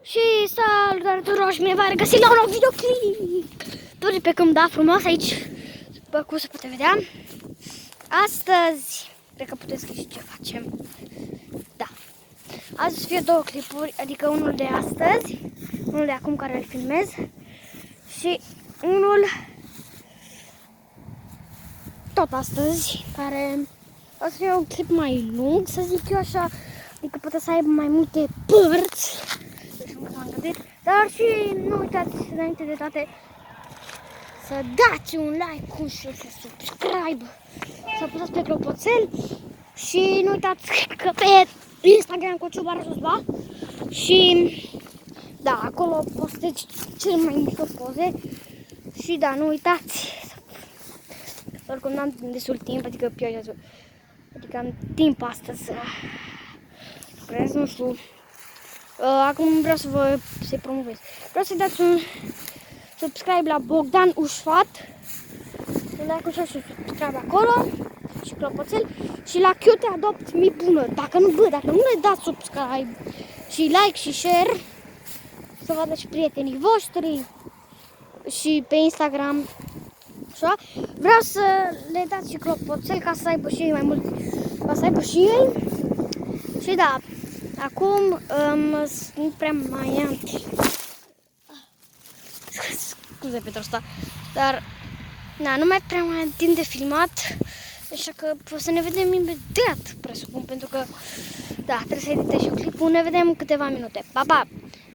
Și salutare tuturor și bine v-am regăsit la un nou videoclip! Tot de pe câmp, da, frumos aici, după cum se poate vedea. Astăzi, cred că puteți ghici ce facem. Da. Azi o să fie două clipuri, adică unul de astăzi, unul de acum care îl filmez și unul tot astăzi, care o să fie un clip mai lung, să zic eu așa, adică poate să aibă mai multe părți. Dar și nu uitați, înainte de toate, să dați un like și să subscribe, să apăsați pe clopoțel și nu uitați că pe Instagram cu Ciubară Susba și da, acolo postez cel mai mică poze și da, nu uitați, oricum n-am destul timp, adică am timp astăzi să lucrez, nu știu. Acum vreau să-i promovez. Vreau să dați un subscribe la Bogdan Ușfat. Un like și subscribe acolo. Și clopoțel. Și la Q te adopt mi bună. Dacă nu le dați subscribe și like și share, să vadă și prietenii voștri și pe Instagram. Așa. Vreau să le dați și clopoțel ca să aibă și ei mai mult. Ca să aibă și ei. Și da. Acum nu prea mai am. Scuze pentru asta, dar na, nu mai prea mai am timp de filmat, așa că o să ne vedem imediat, presupun, pentru că da, trebuie să editez și clipul. Ne vedem în câteva minute. Pa, pa!